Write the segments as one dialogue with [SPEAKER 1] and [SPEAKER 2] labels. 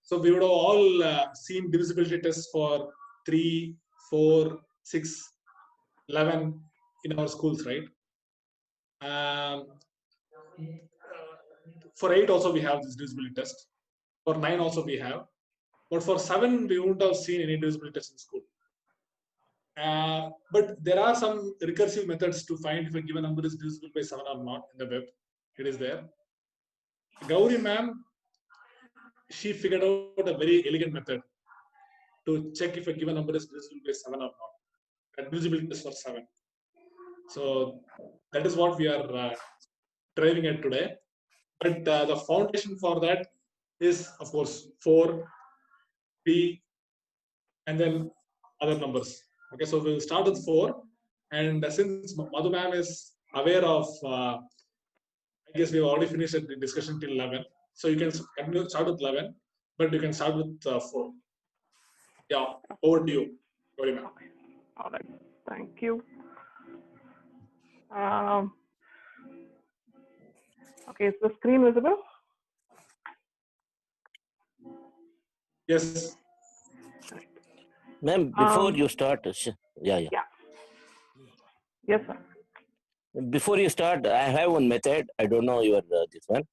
[SPEAKER 1] So we would have all seen divisibility tests for 3, 4, 6, 11 in our schools, right? For 8 also we have this divisibility test. For 9 also we have. But for 7, we wouldn't have seen any divisibility test in school. But there are some recursive methods to find if a given number is divisible by 7 or not in the web. It is there. Gauri ma'am, she figured out a very elegant method to check if a given number is divisible by 7 or not. And divisibility test for 7. So that is what we are driving at today. But the foundation for that is, of course, 4, P, and then other numbers. Okay, so we'll start with 4. And since Madhu ma'am is aware of, I guess we've already finished the discussion till 11. So you can continue, start with 11, but you can start with 4. Yeah, over to you, Gauri ma'am.
[SPEAKER 2] Okay. All right. Thank you. Okay, is the screen visible?
[SPEAKER 1] Yes.
[SPEAKER 3] Ma'am, before you start, yeah.
[SPEAKER 2] Yes, sir.
[SPEAKER 3] Before you start, I have one method. I don't know your this one.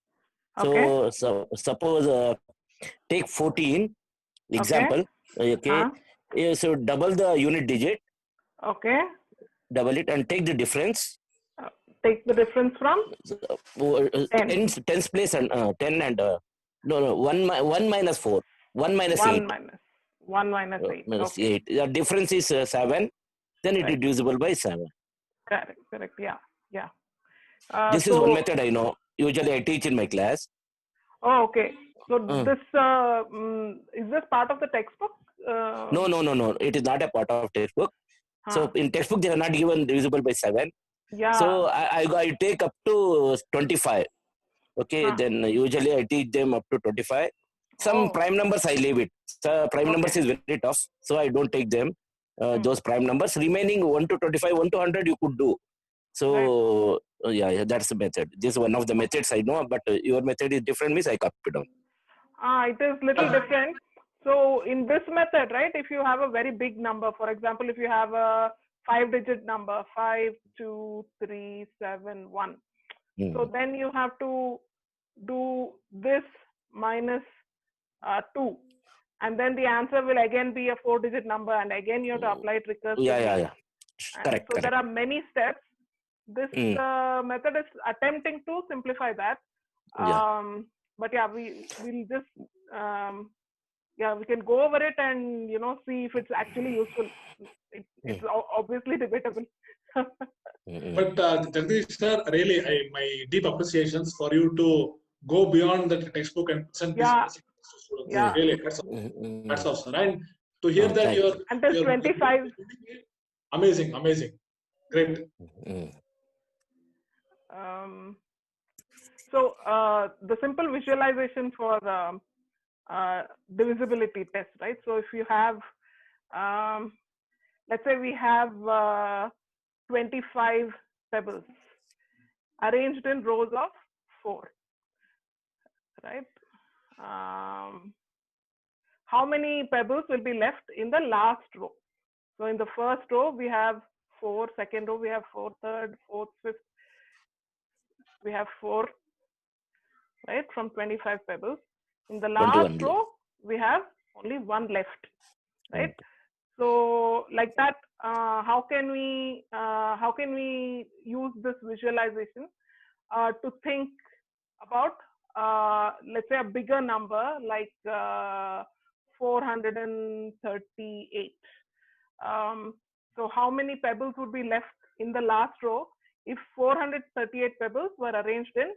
[SPEAKER 2] Okay.
[SPEAKER 3] So suppose take 14 example. Okay. So double the unit digit.
[SPEAKER 2] Okay.
[SPEAKER 3] Double it and take the difference.
[SPEAKER 2] Take the difference from 10.
[SPEAKER 3] Tens place and 10 and no 1 minus 4. 1 minus 8.
[SPEAKER 2] 1 minus 8.
[SPEAKER 3] Minus
[SPEAKER 2] Okay.
[SPEAKER 3] 8. The difference is 7. Then it is divisible by 7.
[SPEAKER 2] Correct. Yeah.
[SPEAKER 3] This is one method I know. Usually I teach in my class.
[SPEAKER 2] Oh, okay. So this is this part of the textbook?
[SPEAKER 3] No. It is not a part of textbook. So in textbook they are not given divisible by 7.
[SPEAKER 2] Yeah.
[SPEAKER 3] So I take up to 25. Okay. Then usually I teach them up to 25. Some prime numbers I leave it. So prime numbers is very tough. So I don't take them. Those prime numbers. Remaining 1 to 25, 1 to 100 you could do. So yeah, that's the method. This is one of the methods I know, but your method is different, means I copy down.
[SPEAKER 2] It is little different. So in this method, right, if you have a very big number, for example, if you have a 5-digit number, 5, 2, 3, 7, 1. So then you have to do this minus 2. And then the answer will again be a 4-digit number, and again you have to apply it recursively.
[SPEAKER 3] Yeah. Correct.
[SPEAKER 2] There are many steps. This method is attempting to simplify that. But yeah, we'll just we can go over it and see if it's actually useful. It's obviously debatable.
[SPEAKER 1] But Jagdish sir, really, my deep appreciations for you to go beyond the textbook and present this to students. Really, hats off, sir. And to hear that you're
[SPEAKER 2] until 25.
[SPEAKER 1] Amazing, great.
[SPEAKER 2] So the simple visualization for divisibility test, right? So if you have, let's say we have 25 pebbles arranged in rows of 4, right? How many pebbles will be left in the last row? So in the first row we have 4, second row we have 4, third, fourth, fifth, we have 4, right, from 25 pebbles. In the last row we have only 1 left, right? So like that, how can we use this visualization to think about let's say a bigger number like 438. So how many pebbles would be left in the last row if 438 pebbles were arranged in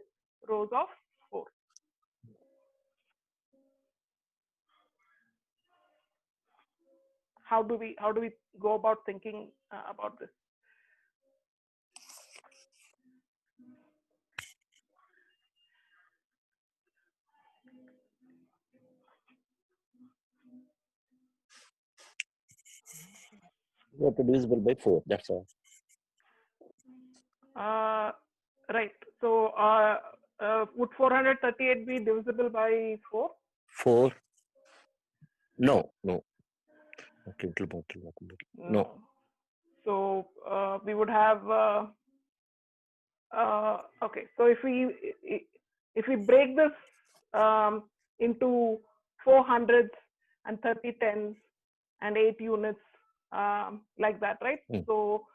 [SPEAKER 2] rows of 4? How do we go about thinking about this?
[SPEAKER 3] You have to divisible by 4. That's all.
[SPEAKER 2] Right. So would 438 be divisible by 4?
[SPEAKER 3] 4. No, no. Okay, no.
[SPEAKER 2] So we would have. Okay, so if we break this into 400s and 30 tens and 8 units like that, right? So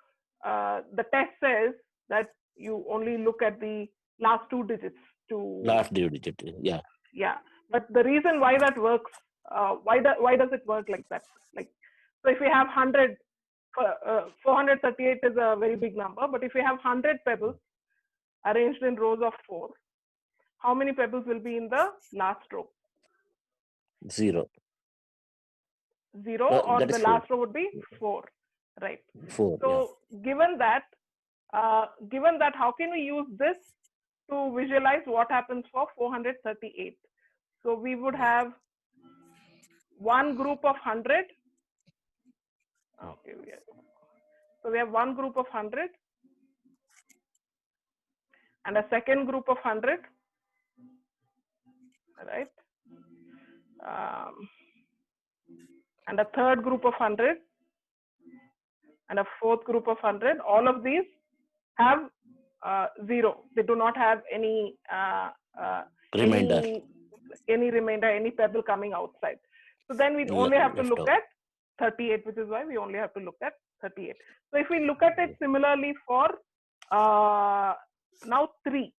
[SPEAKER 2] the test says that you only look at the last 2 digits to
[SPEAKER 3] last digit. Yeah.
[SPEAKER 2] But the reason why that works, why does it work like that? Like, so if we have 100, 438 is a very big number, but if we have 100 pebbles arranged in rows of 4, how many pebbles will be in the last row?
[SPEAKER 3] 0.
[SPEAKER 2] 0, or the last row would be 4, right?
[SPEAKER 3] 4.
[SPEAKER 2] So given that, how can we use this to visualize what happens for 438? So we would have one group of 100. Okay, so we have one group of 100 and a second group of 100, right? And a third group of 100 and a fourth group of 100. All of these have 0. They do not have any
[SPEAKER 3] remainder.
[SPEAKER 2] Any remainder, any pebble coming outside. So then we only have to look at 38, which is why we only have to look at 38. So if we look at it similarly for now 3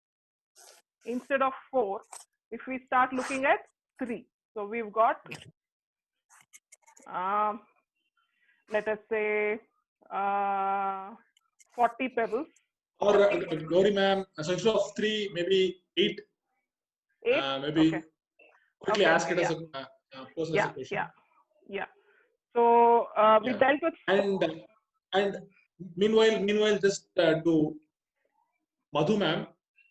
[SPEAKER 2] instead of 4, if we start looking at 3, so we've got let us say 40 pebbles.
[SPEAKER 1] Or Gauri ma'am, so instead of 3, maybe 8.
[SPEAKER 2] 8.
[SPEAKER 1] Maybe
[SPEAKER 2] okay.
[SPEAKER 1] quickly ask it as a
[SPEAKER 2] yeah,
[SPEAKER 1] question.
[SPEAKER 2] Yeah. So we dealt with
[SPEAKER 1] and meanwhile just to Madhu ma'am.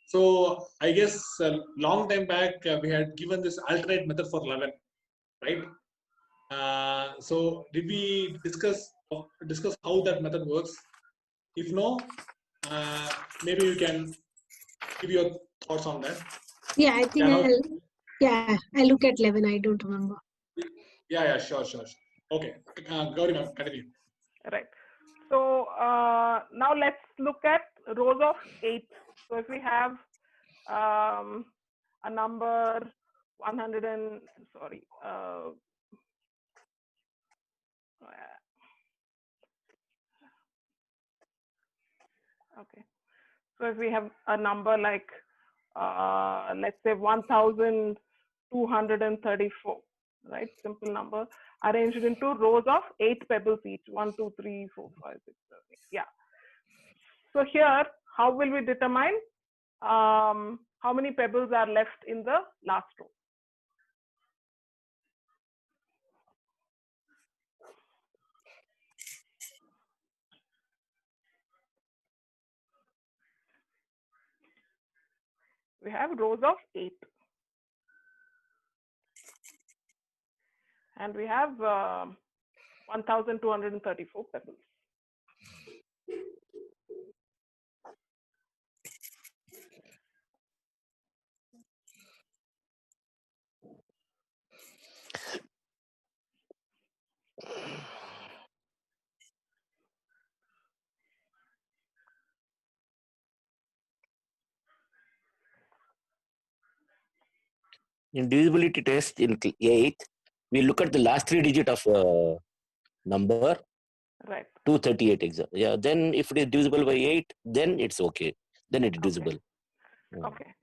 [SPEAKER 1] So I guess a long time back we had given this alternate method for 11, right? So did we discuss how that method works? If no, maybe you can give your thoughts on that.
[SPEAKER 4] Yeah, I think I'll look at 11. I don't remember.
[SPEAKER 1] Yeah, sure. Okay, Gauri ma'am, continue.
[SPEAKER 2] Right. So now let's look at rows of 8. So if we have a number 100 and okay. So if we have a number like let's say 1234, right? Simple number arranged into rows of 8 pebbles each. 1, 2, 3, 4, 5, 6, 7, 8. Yeah. So here, how will we determine how many pebbles are left in the last row? We have rows of 8. And we have 1234 pebbles.
[SPEAKER 3] In divisibility test in 8, we look at the last 3 digit of number.
[SPEAKER 2] Right.
[SPEAKER 3] 238 exactly. Yeah. Then if it is divisible by 8, then it's okay. Then it is divisible.
[SPEAKER 2] Okay.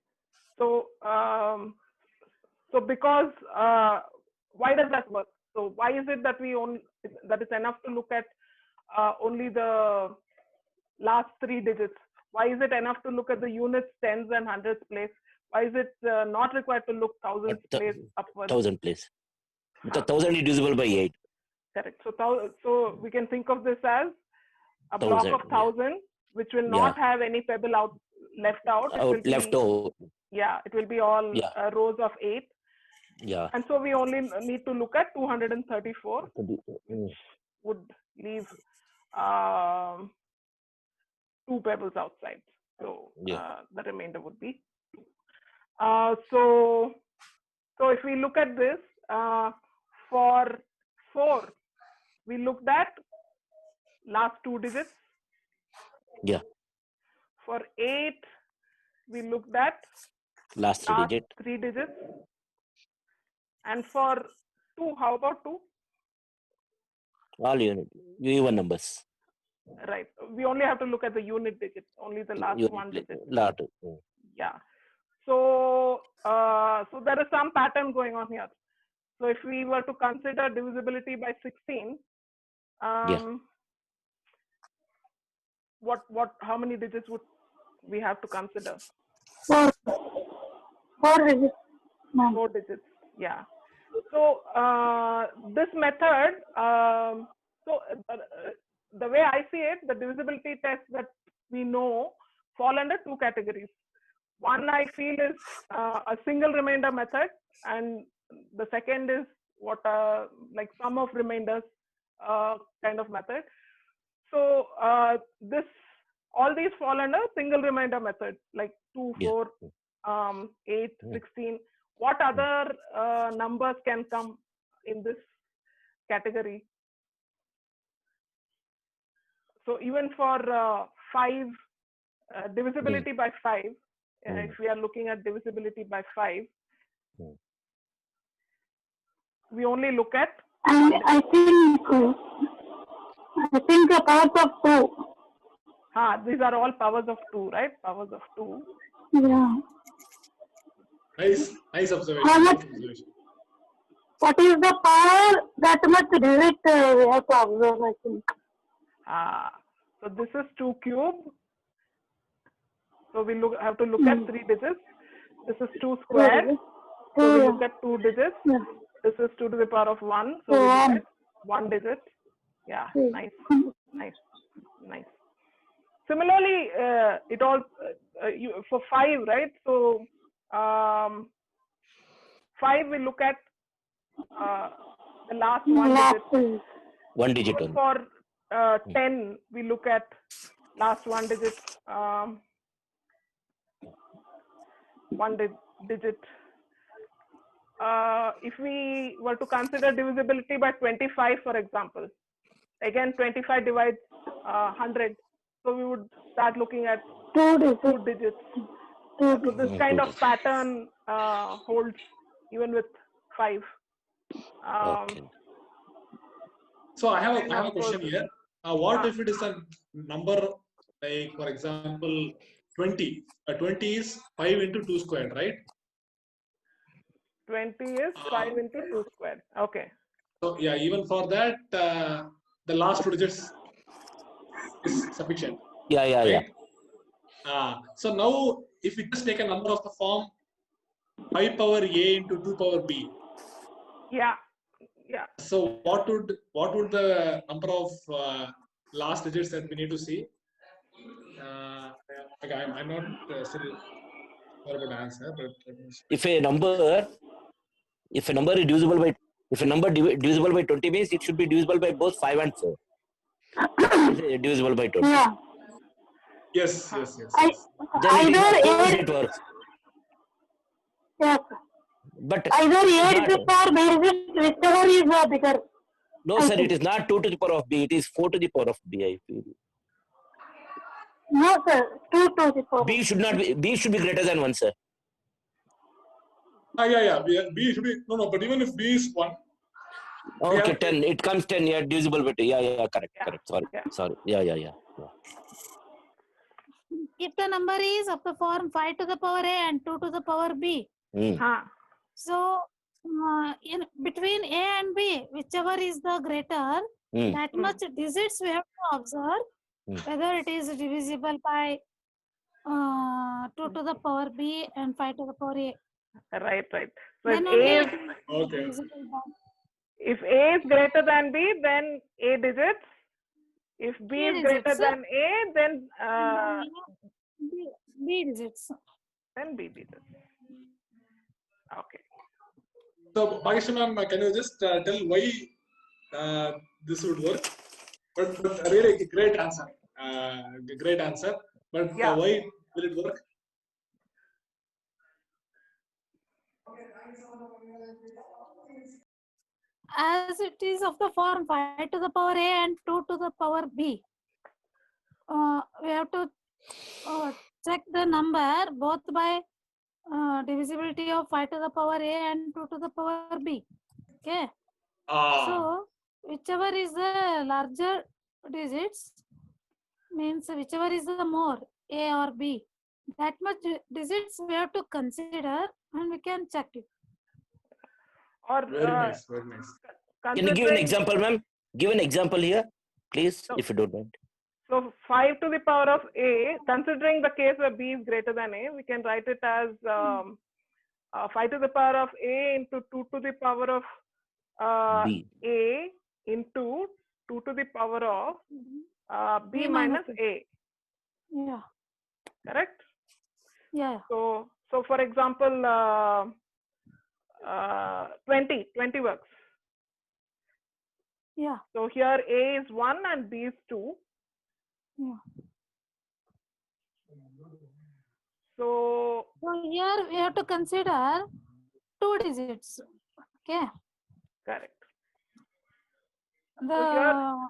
[SPEAKER 2] So so because why does that work? So why is it that that is enough to look at only the last 3 digits? Why is it enough to look at the units, tens and hundreds place? Why is it not required to look thousands place upwards?
[SPEAKER 3] 1000 place. Because 1000 is divisible by 8.
[SPEAKER 2] Correct. So we can think of this as a block of 1000, which will not have any pebble left out. It will be all rows of 8.
[SPEAKER 3] Yeah.
[SPEAKER 2] And so we only need to look at 234, which would leave 2 pebbles outside. So the remainder would be 2. So if we look at this for for 4, we looked at last 2 digits.
[SPEAKER 3] Yeah.
[SPEAKER 2] For 8, we looked at
[SPEAKER 3] Last
[SPEAKER 2] last
[SPEAKER 3] digit.
[SPEAKER 2] 3 digits. And for 2, how about 2?
[SPEAKER 3] All unit. Even numbers.
[SPEAKER 2] Right. We only have to look at the unit digit, only the last
[SPEAKER 3] Unit
[SPEAKER 2] one
[SPEAKER 3] plate.
[SPEAKER 2] digit.
[SPEAKER 3] Lot.
[SPEAKER 2] Yeah. So, so there is some pattern going on here. So if we were to consider divisibility by 16, how many digits would we have to consider?
[SPEAKER 5] 4 digits.
[SPEAKER 2] 4 digits. Yeah. So this method, the way I see it, the divisibility tests that we know fall under 2 categories. One I feel is a single remainder method, and the second is what like sum of remainders kind of method. So all these fall under single remainder method, like 2, 4, 8, 16. What other numbers can come in this category? So even for 5, divisibility by 5, if we are looking at divisibility by 5, we only look at.
[SPEAKER 5] I think the powers of 2.
[SPEAKER 2] These are all powers of 2, right? Powers of 2.
[SPEAKER 5] Yeah.
[SPEAKER 1] Nice observation.
[SPEAKER 5] How much? What is the power that much digit we have to observe, I think.
[SPEAKER 2] So this is 2 cube. So we have to look at 3 digits. This is 2 squared. So we look at 2 digits.
[SPEAKER 5] Yeah.
[SPEAKER 2] This is 2 to the power of 1. So we look at 1 digit. Yeah, nice. Similarly, it all for 5, right? So 5 we look at the last 1 digit.
[SPEAKER 3] 1 digit only.
[SPEAKER 2] For 10 we look at last 1 digit. 1 digit. If we were to consider divisibility by 25, for example, again 25 divides 100, so we would start looking at 2 digits. So this kind of pattern holds even with 5.
[SPEAKER 1] So I have a question here. What if it is a number like, for example, 20? 20 is 5 into 2 squared, right?
[SPEAKER 2] 20 is 5 into 2 squared. Okay.
[SPEAKER 1] So yeah, even for that, the last 2 digits is sufficient.
[SPEAKER 3] Yeah.
[SPEAKER 1] So now, if we just take a number of the form 5 power a into 2 power b.
[SPEAKER 2] Yeah.
[SPEAKER 1] So what would the number of last digits that we need to see? I'm not still sure about the answer, but
[SPEAKER 3] if a number is divisible by, if a number divisible by 20 means it should be divisible by both 5 and 4. Divisible by 20.
[SPEAKER 5] Yeah.
[SPEAKER 1] Yes.
[SPEAKER 3] Then it works.
[SPEAKER 5] Yes.
[SPEAKER 3] But
[SPEAKER 5] either A digit or B digit, whichever is bigger.
[SPEAKER 3] No, sir, it is not 2 to the power of b. It is 4 to the power of b, I feel.
[SPEAKER 5] No, sir. 2 to the power.
[SPEAKER 3] B should not be. B should be greater than 1, sir.
[SPEAKER 1] Yeah. B should be no. But even if B is 1.
[SPEAKER 3] Okay, 10. It comes 10. Yeah, divisible by 2. Yeah. Correct. Sorry. Yeah.
[SPEAKER 6] If the number is of the form 5 to the power A and 2 to the power B, so in between A and B, whichever is the greater, that much digits we have to observe whether it is divisible by 2 to the power B and 5 to the power A.
[SPEAKER 2] Right. So
[SPEAKER 6] then
[SPEAKER 2] if A is greater than B, then A digits. If B is greater than A, then
[SPEAKER 6] B digits.
[SPEAKER 2] Then B digits. Okay.
[SPEAKER 1] So, Bhagyashree ma'am, can you just tell why this would work? But really great answer. But why will it work?
[SPEAKER 6] as it is of the form 5 to the power a and 2 to the power b, we have to check the number both by divisibility of 5 to the power a and 2 to the power b. Okay. So whichever is the larger digits means whichever is the more a or b, that much digits we have to consider and we can check it.
[SPEAKER 2] Or
[SPEAKER 1] Very nice, very nice.
[SPEAKER 3] Can you give an example, ma'am? Give an example here, please, if you don't mind.
[SPEAKER 2] So 5 to the power of a, considering the case where b is greater than a, we can write it as 5 to the power of a into 2 to the power of
[SPEAKER 3] B.
[SPEAKER 2] a into 2 to the power of b minus a.
[SPEAKER 6] Yeah.
[SPEAKER 2] Correct?
[SPEAKER 6] Yeah.
[SPEAKER 2] So for example, 20 works.
[SPEAKER 6] Yeah.
[SPEAKER 2] So here a is 1 and b is 2.
[SPEAKER 6] Yeah.
[SPEAKER 2] So
[SPEAKER 6] here we have to consider 2 digits. Okay.
[SPEAKER 2] correct.
[SPEAKER 6] The
[SPEAKER 2] here,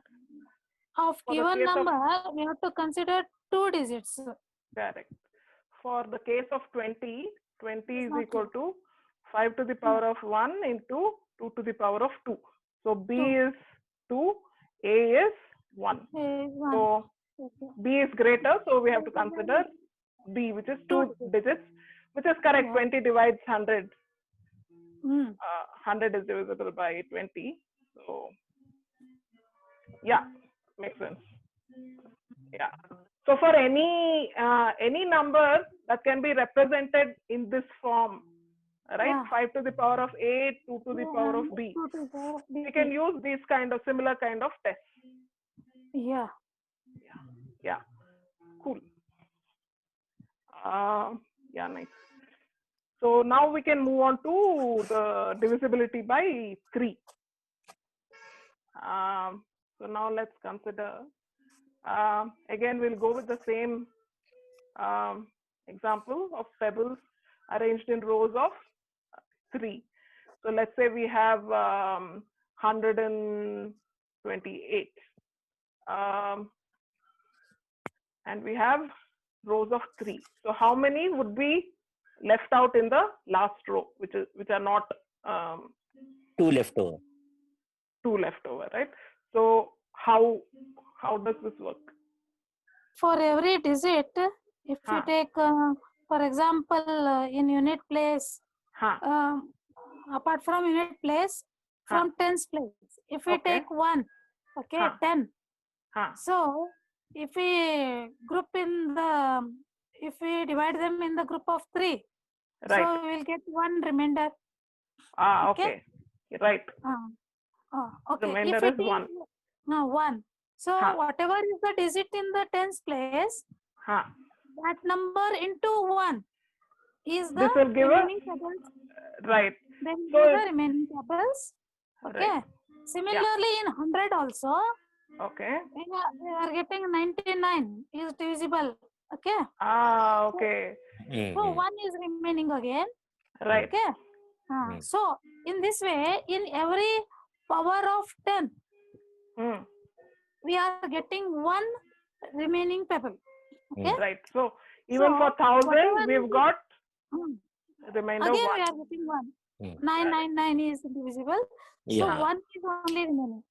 [SPEAKER 6] of
[SPEAKER 2] for the
[SPEAKER 6] given
[SPEAKER 2] case of-
[SPEAKER 6] number we have to consider 2 digits.
[SPEAKER 2] Correct. For the case of 20 is
[SPEAKER 6] Okay.
[SPEAKER 2] equal to 5 to the power of 1 into 2 to the power of 2. So b
[SPEAKER 6] 2.
[SPEAKER 2] is 2, a is 1.
[SPEAKER 6] A is 1.
[SPEAKER 2] So
[SPEAKER 6] Okay.
[SPEAKER 2] b is greater, so we have to consider b, which is 2 digits, which is correct.
[SPEAKER 6] Yeah.
[SPEAKER 2] 20 divides 100.
[SPEAKER 6] Mm.
[SPEAKER 2] 100 is divisible by 20. So yeah, makes sense. Yeah. So for any number that can be represented in this form, right?
[SPEAKER 6] Yeah.
[SPEAKER 2] 5 to the power of a, 2 to the power of b.
[SPEAKER 6] 2 to the power of b.
[SPEAKER 2] We can use these similar kind of tests.
[SPEAKER 6] Yeah.
[SPEAKER 2] Yeah. Cool. Yeah, nice. So now we can move on to the divisibility by 3. So now let's consider. Again, we'll go with the same example of pebbles arranged in rows of 3. So let's say we have 128. And we have rows of 3. So how many would be left out in the last row, which are not
[SPEAKER 3] 2 left over.
[SPEAKER 2] 2 left over, right? So how does this work?
[SPEAKER 6] For every digit, if you take, for example, in unit place, apart from unit place, from tens place, if we take 1, okay, 10. So if we divide them in the group of 3,
[SPEAKER 2] right.
[SPEAKER 6] so we will get 1 remainder.
[SPEAKER 2] Okay. Right.
[SPEAKER 6] Okay.
[SPEAKER 2] Remainder
[SPEAKER 6] if it
[SPEAKER 2] is 1.
[SPEAKER 6] 1. So whatever is the digit in the tens place, that number into 1 is the
[SPEAKER 2] this will give
[SPEAKER 6] remaining tables.
[SPEAKER 2] Right.
[SPEAKER 6] Then
[SPEAKER 2] So
[SPEAKER 6] the remaining tables. Okay.
[SPEAKER 2] Right.
[SPEAKER 6] Similarly, in 100 also,
[SPEAKER 2] okay.
[SPEAKER 6] we are getting 99 is divisible. Okay.
[SPEAKER 2] Okay.
[SPEAKER 6] So 1 is remaining again.
[SPEAKER 2] Right.
[SPEAKER 6] Okay. So in this way, in every power of 10, we are getting 1 remaining pebble. Okay.
[SPEAKER 2] Right. So even for 1,000, we've got remainder
[SPEAKER 6] again
[SPEAKER 2] 1.
[SPEAKER 6] we are getting 1. 999 is divisible. So 1 is only remaining.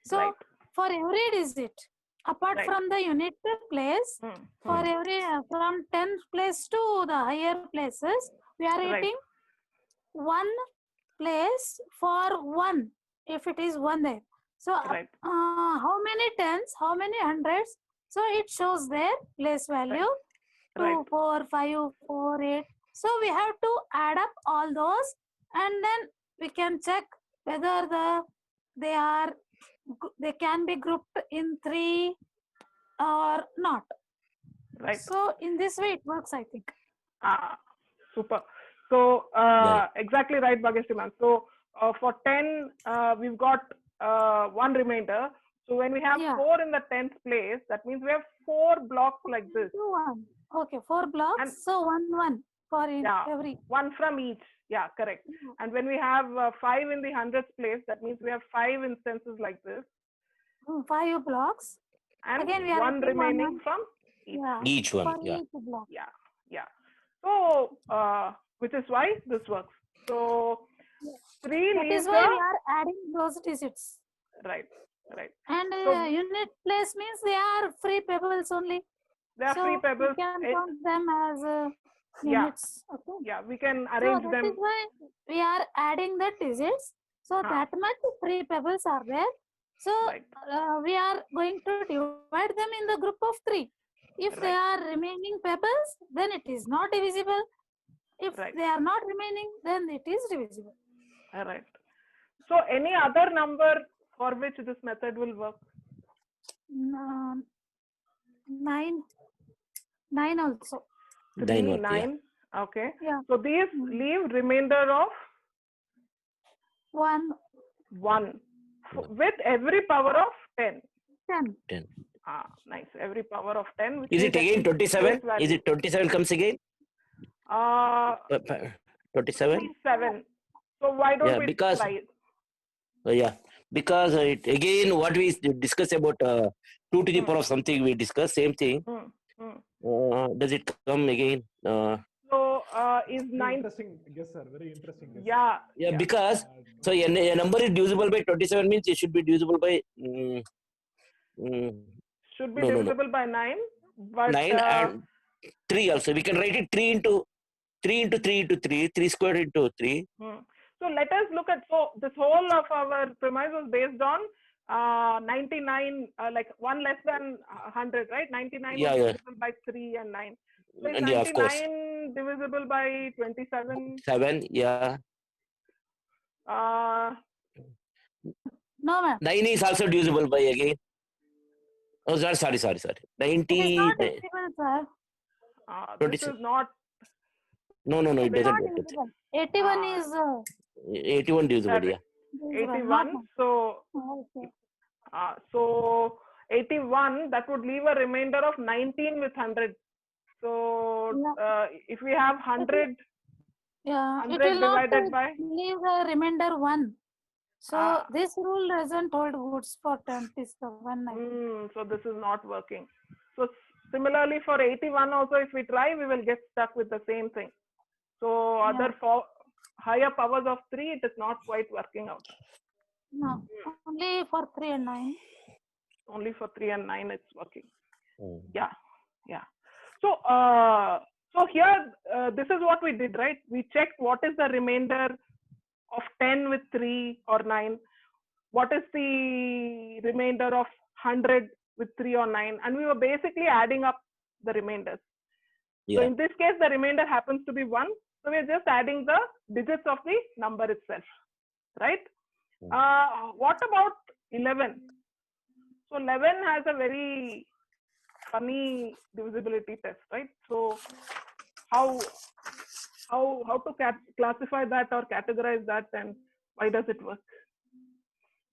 [SPEAKER 6] So for every digit, apart from the unit place, for every from 10th place to the higher places, we are getting 1 place for 1 if it is 1 there. So how many tens, how many hundreds? So it shows their place value 2, 4, 5, 4, 8. So we have to add up all those and then we can check whether they can be grouped in 3 or not.
[SPEAKER 2] Right.
[SPEAKER 6] So in this way it works, I think.
[SPEAKER 2] Super. So exactly right, Bhageshri ma'am. So for 10, we've got 1 remainder. So when we have 4 in the 10th place, that means we have 4 blocks like this.
[SPEAKER 6] 1. Okay, 4 blocks. And so 1, 1. for in
[SPEAKER 2] Yeah.
[SPEAKER 6] every.
[SPEAKER 2] One from each. Yeah, correct. And when we have 5 in the hundredths place, that means we have 5 instances like this.
[SPEAKER 6] 5 blocks.
[SPEAKER 2] And
[SPEAKER 6] Again, we are
[SPEAKER 2] one
[SPEAKER 6] writing
[SPEAKER 2] remaining
[SPEAKER 6] one.
[SPEAKER 2] from each.
[SPEAKER 6] Yeah.
[SPEAKER 3] Each one,
[SPEAKER 6] For
[SPEAKER 3] yeah.
[SPEAKER 6] each block.
[SPEAKER 2] Yeah, yeah. So, which is why this works. So, 3
[SPEAKER 6] That
[SPEAKER 2] leaves
[SPEAKER 6] is why
[SPEAKER 2] the,
[SPEAKER 6] we are adding those digits.
[SPEAKER 2] right, right.
[SPEAKER 6] And
[SPEAKER 2] So-
[SPEAKER 6] unit place means they are free pebbles only.
[SPEAKER 2] They are
[SPEAKER 6] So
[SPEAKER 2] free pebbles.
[SPEAKER 6] we can count them as
[SPEAKER 2] Yeah.
[SPEAKER 6] units. Okay.
[SPEAKER 2] Yeah, we can
[SPEAKER 6] So
[SPEAKER 2] arrange
[SPEAKER 6] that
[SPEAKER 2] them.
[SPEAKER 6] is why we are adding the digits. So that much free pebbles are there. So
[SPEAKER 2] Right.
[SPEAKER 6] we are going to divide them in the group of 3. If they are remaining pebbles, then it is not divisible. If
[SPEAKER 2] Right.
[SPEAKER 6] they are not remaining, then it is divisible.
[SPEAKER 2] All right. So, any other number for which this method will work?
[SPEAKER 6] 9 also.
[SPEAKER 2] 3,
[SPEAKER 3] 9 work,
[SPEAKER 2] 9. Okay.
[SPEAKER 6] Yeah.
[SPEAKER 2] So, these leave remainder of
[SPEAKER 6] 1,
[SPEAKER 2] 1 with every power of 10.
[SPEAKER 6] 10.
[SPEAKER 3] 10.
[SPEAKER 2] Nice. Every power of 10. Which
[SPEAKER 3] Is it
[SPEAKER 2] means
[SPEAKER 3] again 27?
[SPEAKER 2] base value.
[SPEAKER 3] Is it 27 comes again? 27?
[SPEAKER 2] 7. So why don't
[SPEAKER 3] Yeah,
[SPEAKER 2] we
[SPEAKER 3] because
[SPEAKER 2] try it?
[SPEAKER 3] yeah, because it, again what we discuss about 2 to the power of something we discuss same thing. Does it come again?
[SPEAKER 2] So is
[SPEAKER 1] Very
[SPEAKER 2] 9?
[SPEAKER 1] interesting guess, sir. Very interesting guess.
[SPEAKER 2] Yeah.
[SPEAKER 3] Because so a number is divisible by 27 means it should be divisible by
[SPEAKER 2] Should be
[SPEAKER 3] no.
[SPEAKER 2] divisible by 9. But
[SPEAKER 3] 9 and 3 also. We can write it 3 into 3 3 squared into 3.
[SPEAKER 2] So let us look at, so this whole of our premise was based on 99, like 1 less than 100, right? 99
[SPEAKER 3] Yeah,
[SPEAKER 2] was
[SPEAKER 3] yeah.
[SPEAKER 2] divisible by 3 and 9. So is
[SPEAKER 3] And yeah, of course.
[SPEAKER 2] 99 divisible by 27?
[SPEAKER 3] 7, yeah.
[SPEAKER 6] No, ma'am.
[SPEAKER 3] 9 is also divisible by again. Oh, sorry. 90.
[SPEAKER 6] It is not divisible, sir.
[SPEAKER 2] This is not.
[SPEAKER 3] No, it
[SPEAKER 6] It is not
[SPEAKER 3] doesn't.
[SPEAKER 6] divisible. 81 is
[SPEAKER 3] 81 divisible, yeah.
[SPEAKER 6] divisible,
[SPEAKER 2] 81.
[SPEAKER 6] not
[SPEAKER 2] So,
[SPEAKER 6] okay.
[SPEAKER 2] so 81, that would leave a remainder of 19 with 100. So if we have 100,
[SPEAKER 6] Yeah, it
[SPEAKER 2] 100
[SPEAKER 6] will not
[SPEAKER 2] divided by,
[SPEAKER 6] leave a remainder 1. So this rule doesn't hold goods for 27.
[SPEAKER 2] so this is not working. So similarly for 81 also, if we try, we will get stuck with the same thing. So other higher powers of 3, it is not quite working out.
[SPEAKER 6] No, only for 3 and 9.
[SPEAKER 2] Only for 3 and 9 it's working.
[SPEAKER 3] Mm.
[SPEAKER 2] Yeah. So so here this is what we did, right? We checked what is the remainder of 10 with 3 or 9. What is the remainder of 100 with 3 or 9? And we were basically adding up the remainders.
[SPEAKER 3] Yeah.
[SPEAKER 2] So in this case, the remainder happens to be 1. So we're just adding the digits of the number itself, right? What about 11? So 11 has a very funny divisibility test, right? So how to classify that or categorize that, and why does it work?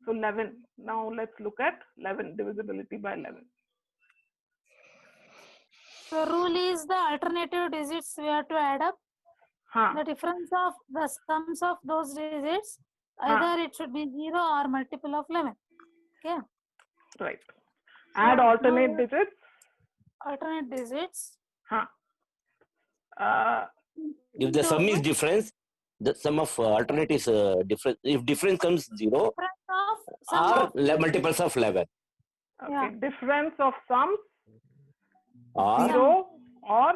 [SPEAKER 2] So 11. Now let's look at 11, divisibility by 11.
[SPEAKER 6] The rule is the alternative digits we have to add up. The difference of the sums of those digits, either it should be 0 or multiple of 11. Okay.
[SPEAKER 2] Right. Add alternate digits.
[SPEAKER 6] Alternate digits.
[SPEAKER 3] If the sum is difference, the sum of alternate is different. If difference comes 0, or multiples of 11.
[SPEAKER 2] Okay. Difference of sums
[SPEAKER 3] Or
[SPEAKER 2] 0 or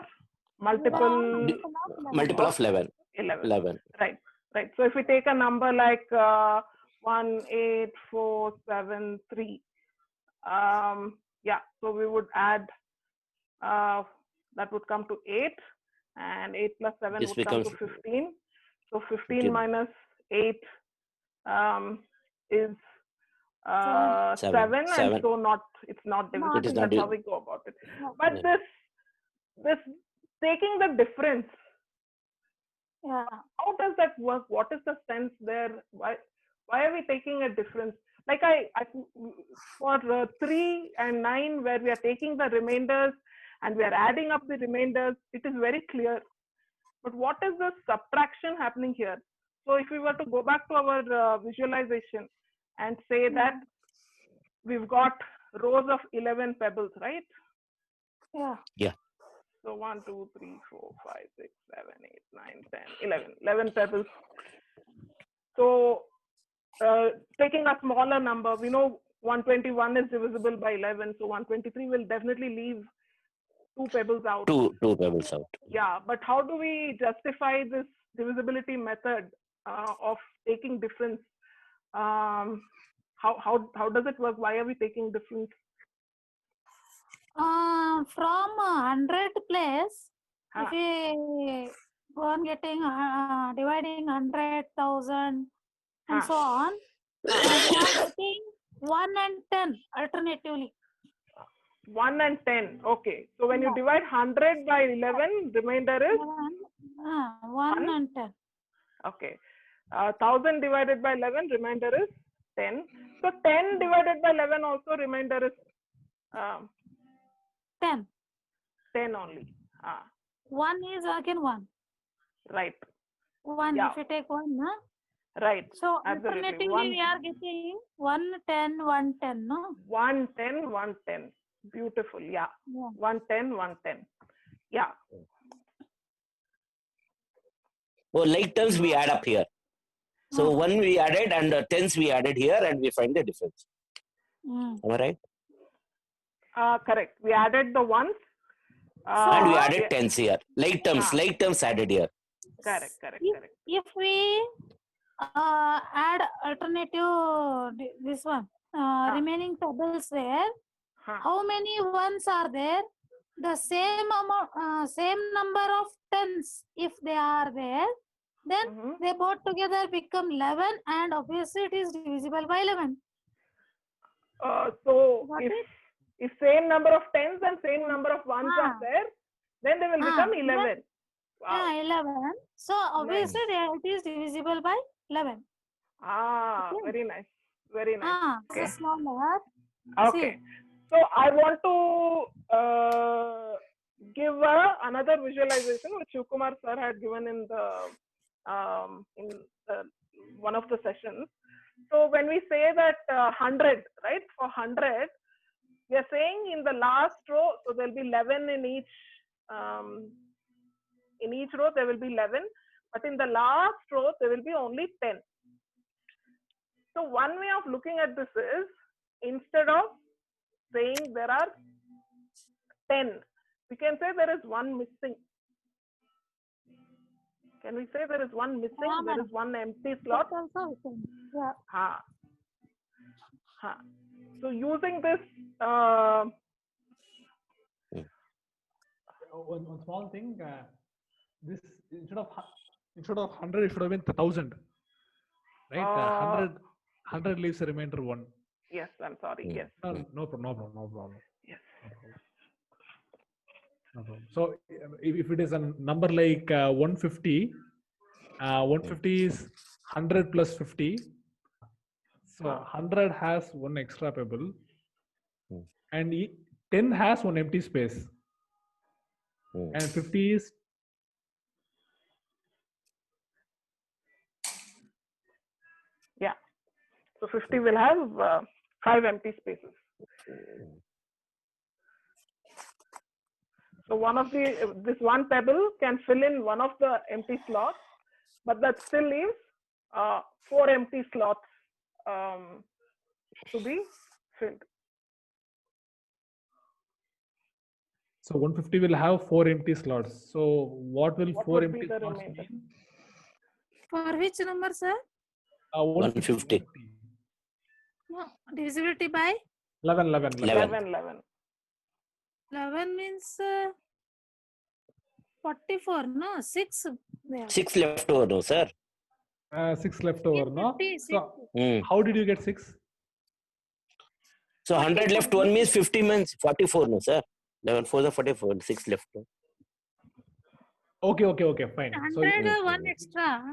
[SPEAKER 2] multiple
[SPEAKER 3] of 11. 11.
[SPEAKER 2] Right. So if we take a number like 18473, so we would add that would come to 8, and 8 plus 7
[SPEAKER 3] This
[SPEAKER 2] would come to
[SPEAKER 3] becomes
[SPEAKER 2] 15. So 15 minus 8 is 7, and so it's not divisible. That's how we go about it. But this taking the difference, how does that work? What is the sense there? Why are we taking a difference? Like for 3 and 9, where we are taking the remainders and we are adding up the remainders, it is very clear. But what is the subtraction happening here? So if we were to go back to our visualization and say that we've got rows of 11 pebbles, right?
[SPEAKER 6] Yeah.
[SPEAKER 2] So 1, 2, 3, 4, 5, 6, 7, 8, 9, 10, 11 pebbles. So taking a smaller number, we know 121 is divisible by 11. So 123 will definitely leave 2 pebbles out.
[SPEAKER 3] Two pebbles out.
[SPEAKER 2] Yeah, but how do we justify this divisibility method of taking difference? How does it work? Why are we taking difference?
[SPEAKER 6] From 100 place, if we go on getting dividing 100,000 and so on, we are getting 1 and 10 alternatively.
[SPEAKER 2] 1 and 10. Okay. So when you divide 100 by 11, remainder is
[SPEAKER 6] 1 and 10.
[SPEAKER 2] Okay. 1000 divided by 11, remainder is 10. So 10 divided by 11 also, remainder is
[SPEAKER 6] 10.
[SPEAKER 2] 10 only.
[SPEAKER 6] 1 is again 1.
[SPEAKER 2] Right.
[SPEAKER 6] 1,
[SPEAKER 2] Yeah.
[SPEAKER 6] if you take 1, no?
[SPEAKER 2] Right.
[SPEAKER 6] So
[SPEAKER 2] Absolutely.
[SPEAKER 6] alternatively we are getting 1, 10, 1, 10, no?
[SPEAKER 2] 1, 10, 1, 10. Beautiful. Yeah. 1, 10, 1, 10. Yeah.
[SPEAKER 3] Oh, like terms we add up here. So 1 we added and 10s we added here and we find the difference. Am I right?
[SPEAKER 2] Correct. We added the ones.
[SPEAKER 3] And we added 10s here. Like terms added here.
[SPEAKER 2] Correct.
[SPEAKER 6] If we add alternative, this one, remaining pebbles there, how many ones are there? The same amount, same number of tens, if they are there, then they both together become 11, and obviously it is divisible by 11.
[SPEAKER 2] So if same number of tens and same number of ones are there, then they will become 11.
[SPEAKER 6] Wow. 11. So obviously it is divisible by 11.
[SPEAKER 2] Okay. Very nice. Very nice.
[SPEAKER 6] Okay. So small math.
[SPEAKER 2] Okay. So I want to give another visualization which Shivkumar sir had given in the one of the sessions. So when we say that 100, right? For 100, we are saying in the last row, so there will be 11 in each row. There will be 11, but in the last row there will be only 10. So one way of looking at this is, instead of saying there are 10, we can say there is one missing. Can we say there is one missing? There is one empty slot.
[SPEAKER 6] Yeah.
[SPEAKER 2] So using this,
[SPEAKER 1] one small thing. This instead of 100, it should have been 1000. Right? 100 leaves a remainder 1.
[SPEAKER 2] Yes, I'm sorry. Yes.
[SPEAKER 1] No problem.
[SPEAKER 2] Yes.
[SPEAKER 1] No problem. So if it is a number like 150, 150 is 100 plus 50. So 100 has one extra pebble, and 10 has one empty space, and 50 is
[SPEAKER 2] So 50 will have 5 empty spaces. So this one pebble can fill in one of the empty slots, but that still leaves 4 empty slots to be filled.
[SPEAKER 1] So 150 will have 4 empty slots. So what will 4 empty slots mean?
[SPEAKER 6] For which number, sir?
[SPEAKER 3] 150.
[SPEAKER 6] No, divisibility by
[SPEAKER 1] 11.
[SPEAKER 6] 11 means 44, no? 6 there.
[SPEAKER 3] 6 left over, no, sir?
[SPEAKER 1] 6 left over, no?
[SPEAKER 6] 50,
[SPEAKER 1] So how did you get 6?
[SPEAKER 3] So 100 left 1 means 50 means 44, no, sir? 11 4 is 44, 6 left.
[SPEAKER 1] Okay, fine.
[SPEAKER 6] 100 1 extra.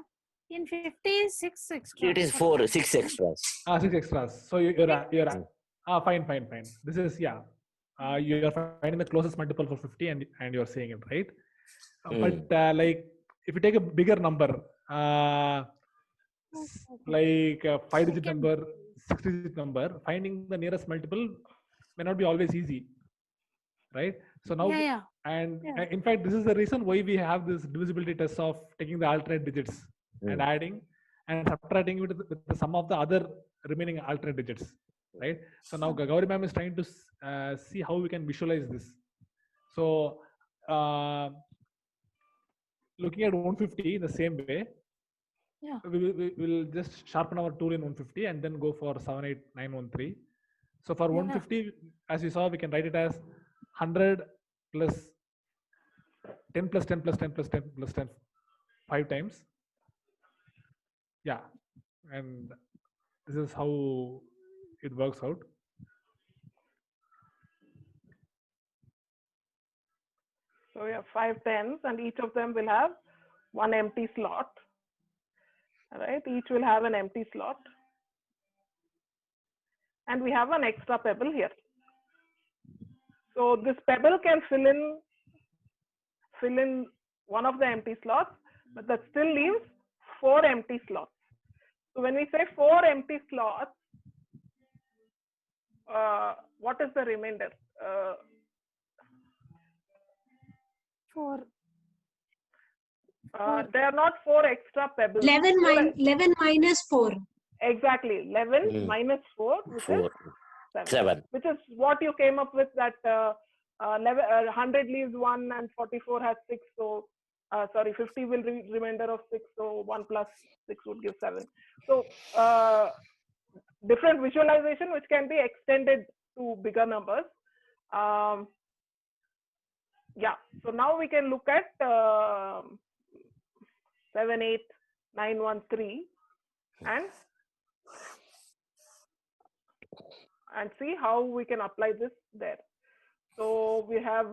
[SPEAKER 6] In 50, 6 extra.
[SPEAKER 3] It is 6 extras.
[SPEAKER 1] 6 extras. So you're fine. This is you're finding the closest multiple for 50 and you're saying it, right? But like if you take a bigger number, like a 5-digit number, 6-digit number, finding the nearest multiple may not be always easy, right? So now, in fact, this is the reason why we have this divisibility test of taking the alternate digits and adding and subtracting it with the sum of the other remaining alternate digits, right? So now Gauri ma'am is trying to see how we can visualize this. So looking at 150 in the same way, we will just sharpen our tool in 150 and then go for 78913. So for 150, as you saw, we can write it as 100 plus 10 plus 10 plus 10 plus 10 plus 10 5 times. Yeah, and this is how it works out.
[SPEAKER 2] So we have 5 tens, and each of them will have one empty slot. All right, each will have an empty slot. And we have an extra pebble here. So this pebble can fill in one of the empty slots, but that still leaves 4 empty slots. So when we say 4 empty slots, what is the remainder?
[SPEAKER 6] 4.
[SPEAKER 2] There are not 4 extra pebbles.
[SPEAKER 4] 11 minus 4.
[SPEAKER 2] Exactly, 11 minus 4, which is 7. Which is what you came up with, that 100 leaves 1 and 44 has 6. So, 50 will remainder of 6. So 1 plus 6 would give 7. So different visualization which can be extended to bigger numbers. Yeah, so now we can look at 78913 and see how we can apply this there. So we have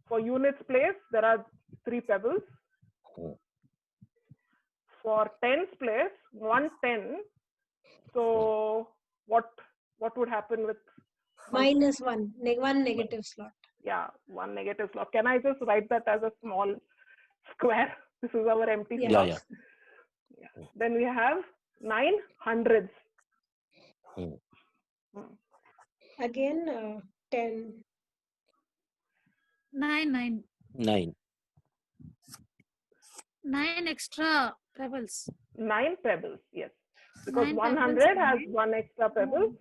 [SPEAKER 2] for units place, there are 3 pebbles. For tens place, 1 10. So what would happen with
[SPEAKER 4] minus 1 negative slot?
[SPEAKER 2] Yeah, 1 negative slot. Can I just write that as a small square? This is our empty slot. Yeah. Then we have 9 hundreds.
[SPEAKER 4] Again 10.
[SPEAKER 6] 9.
[SPEAKER 3] 9
[SPEAKER 6] extra pebbles.
[SPEAKER 2] 9 pebbles, yes. Because 100 has 1 extra pebble.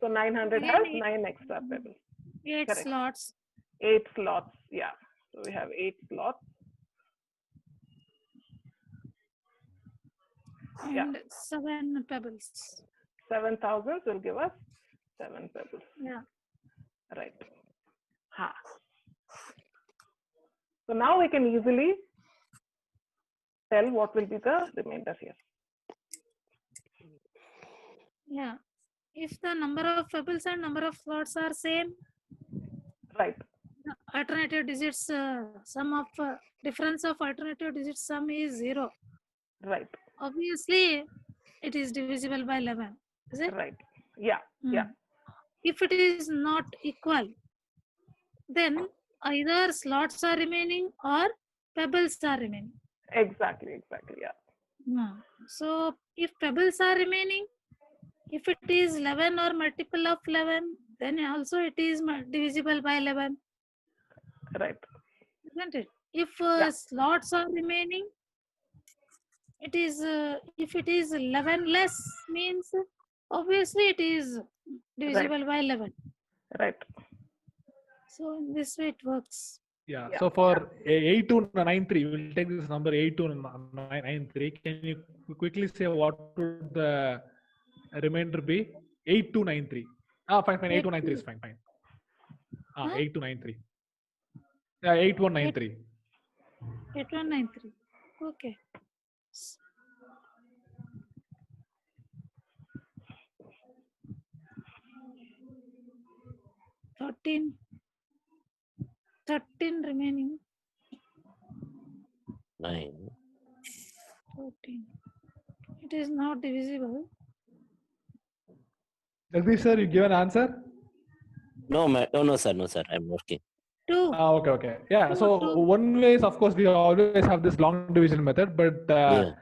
[SPEAKER 2] So 900 has 9 extra pebbles.
[SPEAKER 6] 8 slots.
[SPEAKER 2] 8 slots, yeah. So we have 8 slots.
[SPEAKER 6] And 7 pebbles.
[SPEAKER 2] 7,000 will give us 7 pebbles.
[SPEAKER 6] Yeah.
[SPEAKER 2] Right. So now we can easily tell what will be the remainder here.
[SPEAKER 6] Yeah. If the number of pebbles and number of slots are same,
[SPEAKER 2] right.
[SPEAKER 6] The alternative digits sum of difference of alternative digits sum is 0.
[SPEAKER 2] Right.
[SPEAKER 6] Obviously, it is divisible by 11. Is it?
[SPEAKER 2] Right. Yeah. Yeah.
[SPEAKER 6] If it is not equal, then either slots are remaining or pebbles are remaining.
[SPEAKER 2] Exactly. Yeah.
[SPEAKER 6] So if pebbles are remaining, if it is 11 or multiple of 11, then also it is divisible by 11.
[SPEAKER 2] Right.
[SPEAKER 6] Isn't it? If slots are remaining, it is if it is 11 less, means obviously it is divisible by 11.
[SPEAKER 2] Right.
[SPEAKER 6] So in this way it works.
[SPEAKER 1] Yeah. So for 8293, we'll take this number 8293. Can you quickly say what would the remainder be? 8293. Fine. 8293 is fine. 8293. Yeah, 8193.
[SPEAKER 6] 8193. Okay. Thirteen remaining.
[SPEAKER 3] 9.
[SPEAKER 6] 14. It is not divisible.
[SPEAKER 1] Jagdish sir, you give an answer?
[SPEAKER 3] No, sir. I'm working.
[SPEAKER 6] 2.
[SPEAKER 1] Okay. Yeah.
[SPEAKER 6] Two,
[SPEAKER 1] So
[SPEAKER 6] two.
[SPEAKER 1] one way is, of course, we always have this long division method, but
[SPEAKER 3] Yeah.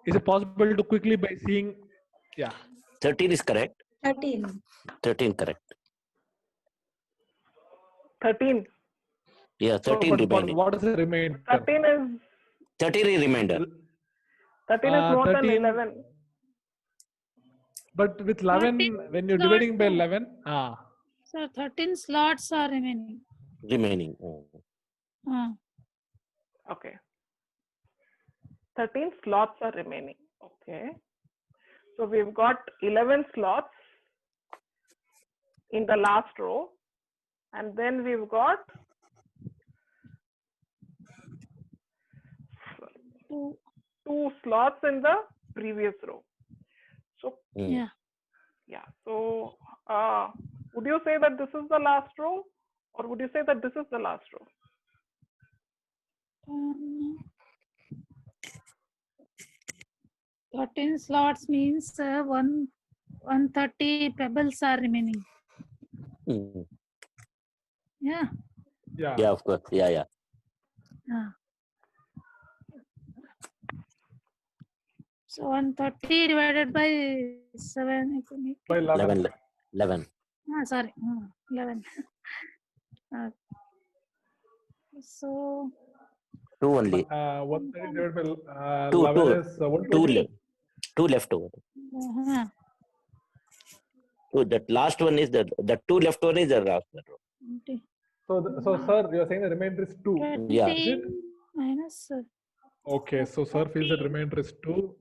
[SPEAKER 1] is it possible to quickly by seeing? Yeah.
[SPEAKER 3] 13 is correct.
[SPEAKER 4] 13.
[SPEAKER 3] 13 correct.
[SPEAKER 2] 13.
[SPEAKER 3] Yeah,
[SPEAKER 1] So,
[SPEAKER 3] 13
[SPEAKER 1] but
[SPEAKER 3] remaining.
[SPEAKER 1] what is the remainder?
[SPEAKER 2] 13 is
[SPEAKER 3] 13 is remainder.
[SPEAKER 2] 13 is more than
[SPEAKER 1] 13.
[SPEAKER 2] 11.
[SPEAKER 1] But with 11,
[SPEAKER 6] 13
[SPEAKER 1] when you're
[SPEAKER 6] slots
[SPEAKER 1] dividing by
[SPEAKER 6] are-
[SPEAKER 1] 11,
[SPEAKER 6] So 13 slots are remaining.
[SPEAKER 3] Remaining. Oh.
[SPEAKER 2] Okay. 13 slots are remaining. Okay. So we've got 11 slots in the last row. And then we've got
[SPEAKER 6] 2.
[SPEAKER 2] 2 slots in the previous row. So
[SPEAKER 6] Yeah.
[SPEAKER 2] yeah. So would you say that this is the last row, or would you say that this is the last row?
[SPEAKER 6] 13 slots means 130 pebbles are remaining.
[SPEAKER 3] Mm.
[SPEAKER 6] Yeah.
[SPEAKER 3] Yeah, of course. Yeah.
[SPEAKER 6] So 130 divided by 7.
[SPEAKER 1] by 11.
[SPEAKER 3] 11.
[SPEAKER 6] Sorry. 11. So
[SPEAKER 3] 2 only.
[SPEAKER 1] 130 divided by
[SPEAKER 3] 2,
[SPEAKER 1] 11
[SPEAKER 3] 2.
[SPEAKER 1] is
[SPEAKER 3] 2
[SPEAKER 1] 120.
[SPEAKER 3] left. 2 left over. So that last one is the 2 left one is the last one.
[SPEAKER 1] So sir, you're saying the remainder is 2.
[SPEAKER 6] 20
[SPEAKER 3] Yeah.
[SPEAKER 1] Is it?
[SPEAKER 6] minus
[SPEAKER 1] Okay, so sir feels that remainder is 2.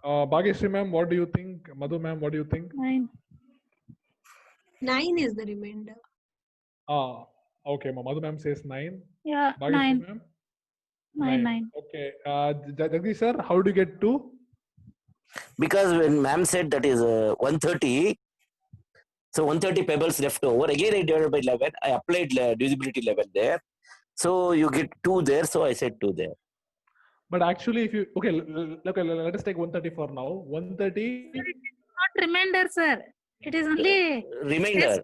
[SPEAKER 1] Bhageshri ma'am, what do you think? Madhu ma'am, what do you think?
[SPEAKER 6] 9.
[SPEAKER 4] 9 is the remainder.
[SPEAKER 1] Okay, Madhu ma'am says 9.
[SPEAKER 6] Yeah,
[SPEAKER 1] Bhageshri
[SPEAKER 6] 9.
[SPEAKER 1] ma'am?
[SPEAKER 6] 9.
[SPEAKER 1] Okay, Jagdish sir, how do you get 2?
[SPEAKER 3] Because when ma'am said that is 130, so 130 pebbles left over. Again, I divided by 11. I applied divisibility level there. So you get 2 there. So I said 2 there.
[SPEAKER 1] But actually, if you, okay, let us take 130 for now. 130.
[SPEAKER 6] Not remainder, sir. It is only
[SPEAKER 3] Remainder.
[SPEAKER 6] test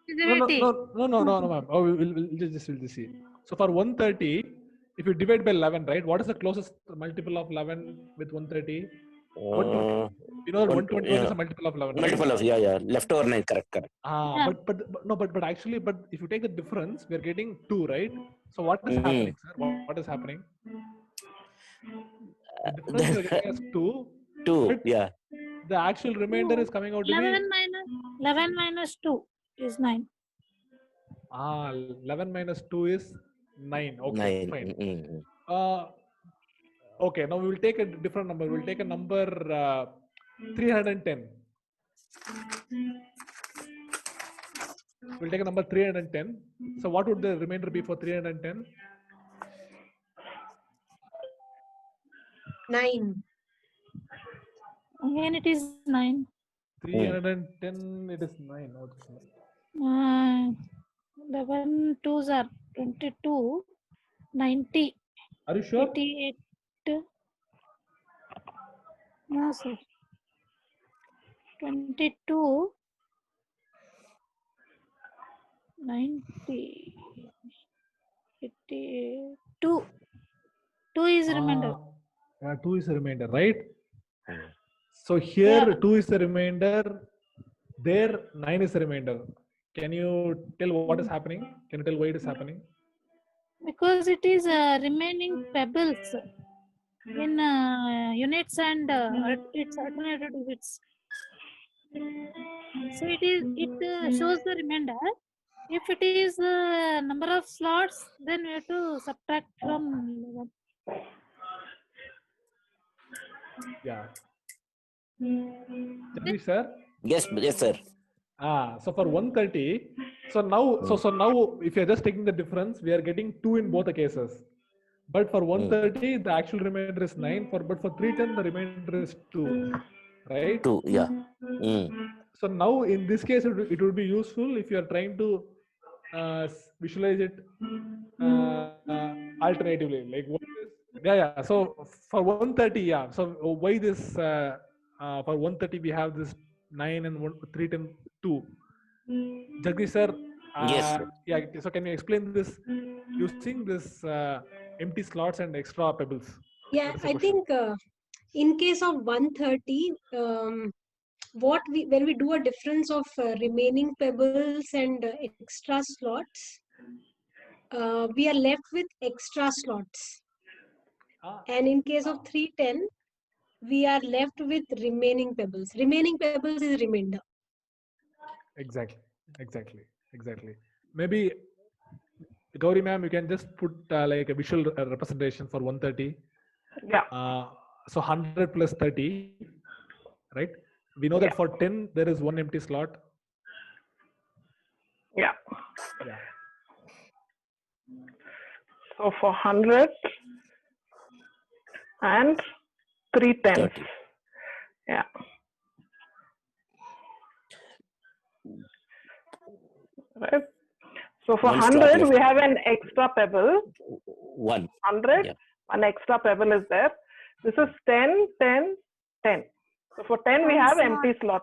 [SPEAKER 6] divisibility.
[SPEAKER 1] No, ma'am. Oh, we'll just see. So for 130, if you divide by 11, right? What is the closest multiple of 11 with 130? 120. You know, 121 is a multiple of 11.
[SPEAKER 3] Multiple of, yeah. Leftover 9, correct.
[SPEAKER 6] Yeah.
[SPEAKER 1] But actually, if you take the difference, we're getting 2, right? So what is happening, sir? What is happening? The difference we're getting is 2.
[SPEAKER 3] 2, yeah.
[SPEAKER 1] The actual remainder is coming out to be
[SPEAKER 6] 11 minus 2 is 9.
[SPEAKER 1] 11 minus 2 is 9. Okay,
[SPEAKER 3] 9.
[SPEAKER 1] fine. Okay, now we will take a different number. We'll take a number 310. We'll take a number 310. So what would the remainder be for 310?
[SPEAKER 4] 9.
[SPEAKER 6] Again, it is 9.
[SPEAKER 1] 310, it is 9.
[SPEAKER 6] 11 2s are 22. 90.
[SPEAKER 1] Are you sure?
[SPEAKER 6] 88. No, sir. 22. 90. 82. 2 is remainder.
[SPEAKER 1] 2 is the remainder, right? So here 2 is the remainder. There 9 is the remainder. Can you tell what is happening? Can you tell why it is happening?
[SPEAKER 6] Because it is remaining pebbles in units and its alternative digits. So it shows the remainder. If it is number of slots, then we have to subtract from 11.
[SPEAKER 1] Yeah. Jagdish sir?
[SPEAKER 3] Yes, sir.
[SPEAKER 1] So for 130, so now if you're just taking the difference, we are getting 2 in both the cases. But for 130, the actual remainder is 9. But for 310, the remainder is 2. Right?
[SPEAKER 3] 2, yeah.
[SPEAKER 1] So now in this case, it would be useful if you are trying to visualize it alternatively. Like what is, yeah. So for 130, yeah. So why this? For 130, we have this 9 and 310 2. Jagdish sir,
[SPEAKER 3] Yes.
[SPEAKER 1] Yeah. So can you explain this using this empty slots and extra pebbles?
[SPEAKER 4] Yeah,
[SPEAKER 1] That is the
[SPEAKER 4] I
[SPEAKER 1] question.
[SPEAKER 4] think in case of 130, when we do a difference of remaining pebbles and extra slots, we are left with extra slots. And in case of 310, we are left with remaining pebbles. Remaining pebbles is remainder.
[SPEAKER 1] Exactly. Maybe Gauri ma'am, you can just put like a visual representation for 130.
[SPEAKER 2] Yeah.
[SPEAKER 1] So 100 plus 30, right? We know that for 10 there is one empty slot.
[SPEAKER 2] Yeah.
[SPEAKER 1] Yeah.
[SPEAKER 2] So for 100 and 310.
[SPEAKER 3] 30.
[SPEAKER 2] Yeah. Right. So for
[SPEAKER 3] One slot
[SPEAKER 2] 100,
[SPEAKER 3] left.
[SPEAKER 2] we have an extra pebble.
[SPEAKER 3] 100. Yeah.
[SPEAKER 2] An extra pebble is there. This is 10, 10, 10. So for 10, we have empty slot.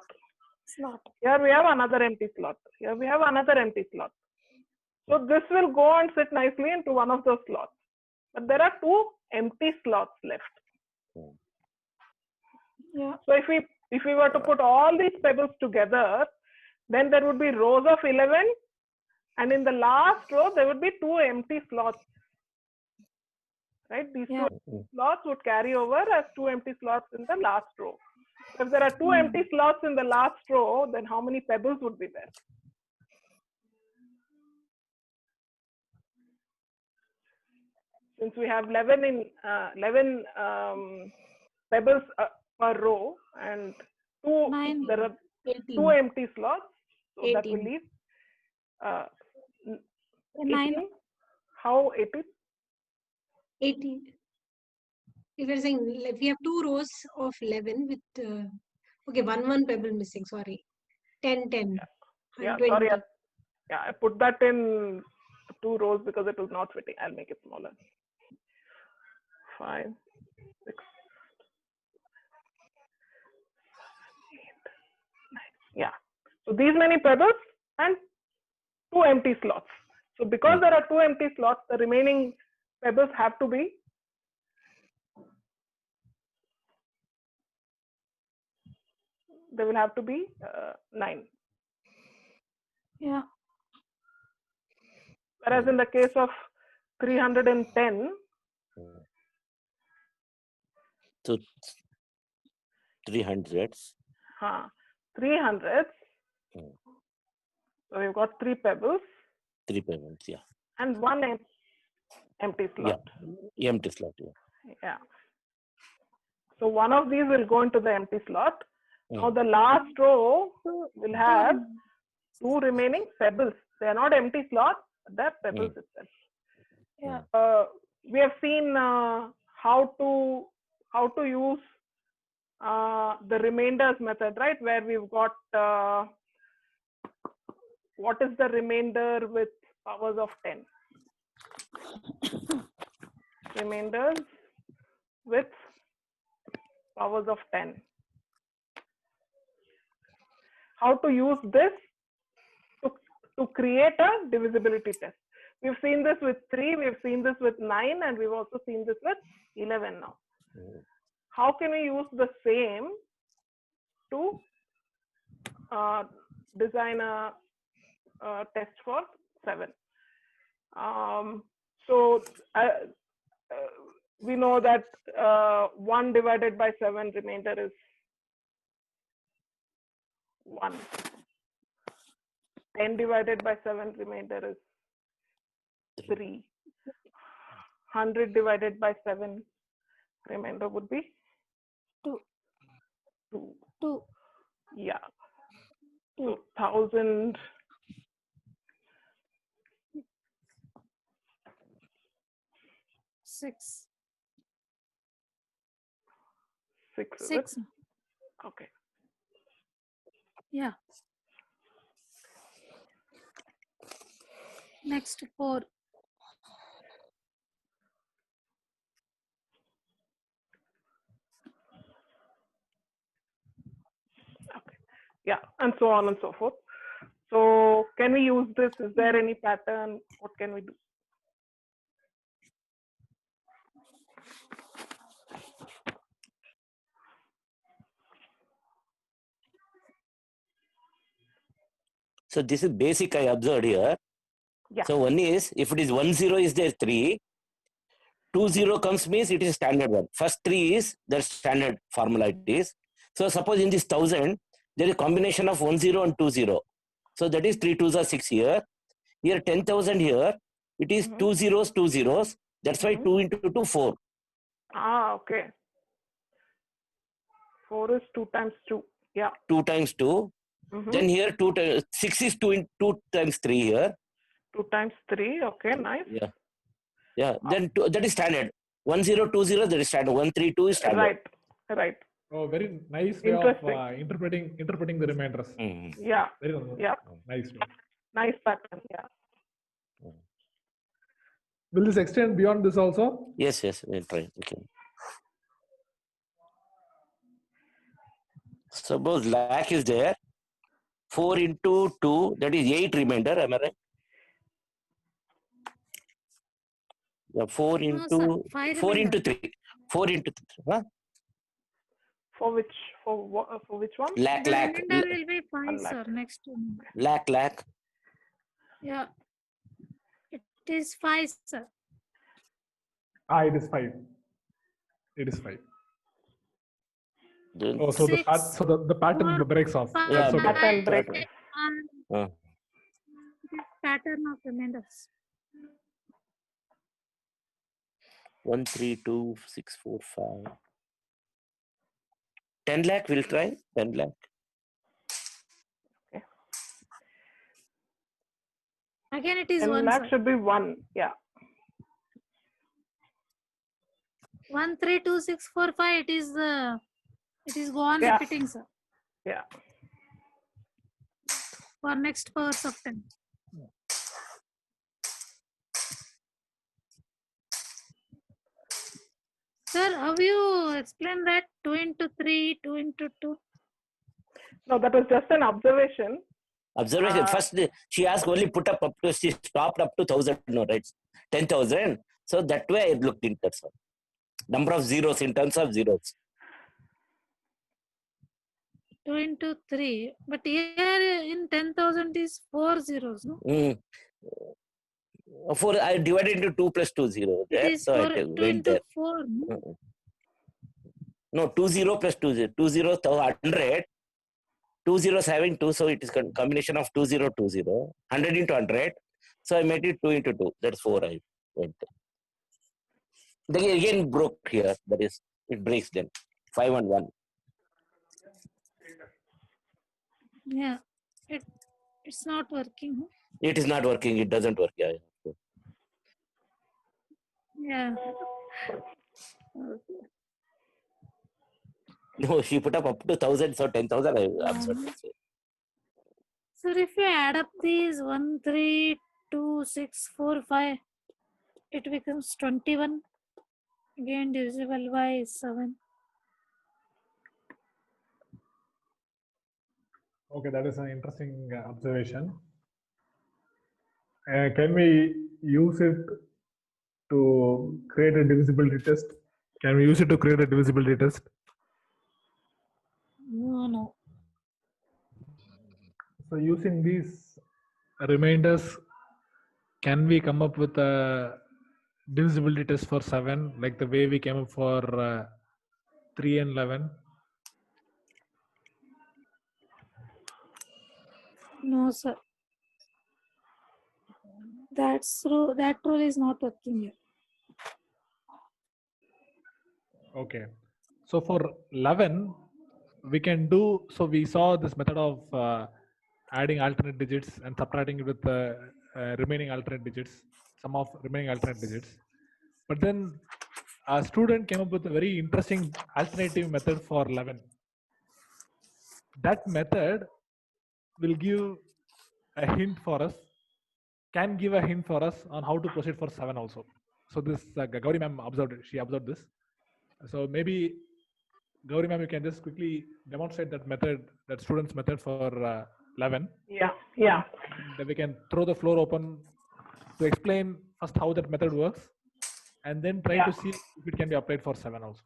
[SPEAKER 2] Here we have another empty slot. Here we have another empty slot. So this will go and sit nicely into one of those slots. But there are 2 empty slots left.
[SPEAKER 6] Yeah.
[SPEAKER 2] So if we were to put all these pebbles together, then there would be rows of 11, and in the last row there would be 2 empty slots. Right? These 2 slots would carry over as 2 empty slots in the last row. So if there are 2 empty slots in the last row, then how many pebbles would be there? Since we have 11 pebbles per row and 2,
[SPEAKER 6] 9.
[SPEAKER 2] there are
[SPEAKER 4] 18.
[SPEAKER 2] 2 empty slots, so
[SPEAKER 4] 18.
[SPEAKER 2] that will leave
[SPEAKER 6] 9.
[SPEAKER 2] 18. How 18?
[SPEAKER 4] 18. If you're saying if we have 2 rows of 11 with okay, one pebble missing, sorry. 10, 10.
[SPEAKER 2] Yeah,
[SPEAKER 4] 120.
[SPEAKER 2] sorry. Yeah, I put that in 2 rows because it was not fitting. I'll make it smaller. 5, 6, 8, 9. Yeah. So these many pebbles and 2 empty slots. So because there are 2 empty slots, the remaining pebbles have to be they will have to be 9.
[SPEAKER 6] Yeah.
[SPEAKER 2] Whereas in the case of 310,
[SPEAKER 3] so 300s.
[SPEAKER 2] 300s. So we've got 3 pebbles.
[SPEAKER 3] 3 pebbles, yeah.
[SPEAKER 2] And 1 empty slot.
[SPEAKER 3] Yeah, empty slot, yeah.
[SPEAKER 2] Yeah. So one of these will go into the empty slot. Now the last row will have 2 remaining pebbles. They are not empty slots, but they're pebbles itself.
[SPEAKER 6] Yeah.
[SPEAKER 2] We have seen how to use the remainders method, right? Where we've got what is the remainder with powers of 10? Remainders with powers of 10. How to use this to create a divisibility test. We've seen this with 3, we've seen this with 9, and we've also seen this with 11 now. How can we use the same to design a test for 7? So we know that 1 divided by 7 remainder is 1. 10 divided by 7 remainder is 3. 100 divided by 7 remainder would be
[SPEAKER 6] 2.
[SPEAKER 2] 2.
[SPEAKER 6] 2.
[SPEAKER 2] Yeah. So 1000.
[SPEAKER 6] 6.
[SPEAKER 2] 6.
[SPEAKER 6] 6.
[SPEAKER 2] Okay.
[SPEAKER 6] Yeah. Next 4.
[SPEAKER 2] Okay. Yeah, and so on and so forth. So can we use this? Is there any pattern? What can we do?
[SPEAKER 3] So this is basic I observed here.
[SPEAKER 2] Yeah.
[SPEAKER 3] So one is, if it is 1 0 is there 3, 2 0 comes means it is standard one. First 3 is the standard formula it is. So suppose in this 1000, there is a combination of 1 0 and 2 0. So that is 3 2s are 6 here. Here 10,000 here, it is 2 zeros, 2 zeros. That's why 2 into 2, 4.
[SPEAKER 2] Ah, okay. 4 is 2 times 2. Yeah.
[SPEAKER 3] 2 times 2. Then here 6 is 2 times 3 here.
[SPEAKER 2] 2 times 3. Okay, nice.
[SPEAKER 3] Yeah. Yeah. Then that is standard. 1 0 2 0 that is standard. 1 3 2 is standard.
[SPEAKER 2] Right. Right.
[SPEAKER 1] Oh, very nice way of interpreting the remainders.
[SPEAKER 2] Yeah.
[SPEAKER 1] Very
[SPEAKER 2] yeah.
[SPEAKER 1] Nice.
[SPEAKER 2] Nice pattern. Yeah.
[SPEAKER 1] Will this extend beyond this also?
[SPEAKER 3] Yes. We'll try. Okay. Suppose lakh is there. 4 into 2, that is 8 remainder. Am I right? Yeah, 4 into 4 into 3. 4 into 3. Huh?
[SPEAKER 2] For which one?
[SPEAKER 3] Lakh.
[SPEAKER 6] Remainder will be 5, sir. Next one.
[SPEAKER 3] Lakh.
[SPEAKER 6] Yeah. It is 5, sir.
[SPEAKER 1] It is 5. It is 5.
[SPEAKER 3] Then
[SPEAKER 1] so the pattern breaks off.
[SPEAKER 3] Yeah,
[SPEAKER 2] pattern breaks.
[SPEAKER 6] Pattern of remainders.
[SPEAKER 3] 1 3 2 6 4 5. 10 lakh. We'll try 10 lakh.
[SPEAKER 2] Okay.
[SPEAKER 6] Again, it is
[SPEAKER 2] 10
[SPEAKER 6] 1.
[SPEAKER 2] lakh
[SPEAKER 6] Sir.
[SPEAKER 2] should be 1. Yeah.
[SPEAKER 6] 1 3 2 6 4 5. It is go on repeating, sir.
[SPEAKER 2] Yeah.
[SPEAKER 6] For next powers of 10. Sir, how you explain that 2 into 3, 2 into 2?
[SPEAKER 2] No, that was just an observation.
[SPEAKER 3] First, she asked only put up to, she stopped up to 1,000, no, right? 10,000. So that way I looked into that. Number of zeros in terms of zeros.
[SPEAKER 6] 2 into 3. But here in 10,000 is 4 zeros, no?
[SPEAKER 3] 4, I divided into 2 plus 2 0.
[SPEAKER 6] It is
[SPEAKER 3] so
[SPEAKER 6] 2 into 4. No?
[SPEAKER 3] No, 2 0 plus 2 0. 2 0, 100. 2 zeros having 2, so it is combination of 2 0 2 0. 100 into 100. So I made it 2 into 2. That's 4 I went there. Then again broke here. That is, it breaks then. 5 and 1.
[SPEAKER 6] Yeah. It's not working. Huh?
[SPEAKER 3] It is not working. It doesn't work.
[SPEAKER 6] Yeah.
[SPEAKER 3] No, she put up to 1,000, so 10,000 I observed.
[SPEAKER 6] So if you add up these 1 3 2 6 4 5, it becomes 21. Again divisible by 7.
[SPEAKER 1] Okay, that is an interesting observation. Can we use it to create a divisibility test? Can we use it to create a divisibility test?
[SPEAKER 6] No.
[SPEAKER 1] So using these remainders, can we come up with a divisibility test for 7, like the way we came up for 3 and 11?
[SPEAKER 6] No, sir. That rule is not working here.
[SPEAKER 1] Okay. So for 11, we can do, so we saw this method of adding alternate digits and subtracting it with the remaining alternate digits, sum of remaining alternate digits. But then a student came up with a very interesting alternative method for 11. That method will give a hint for us, can give a hint for us on how to proceed for 7 also. So this Gauri ma'am observed it. She observed this. So maybe Gauri ma'am, you can just quickly demonstrate that method, that student's method for 11.
[SPEAKER 2] Yeah. Yeah.
[SPEAKER 7] And we can throw the floor open to explain first how that method works, and then try to see if it can be applied for 7 also.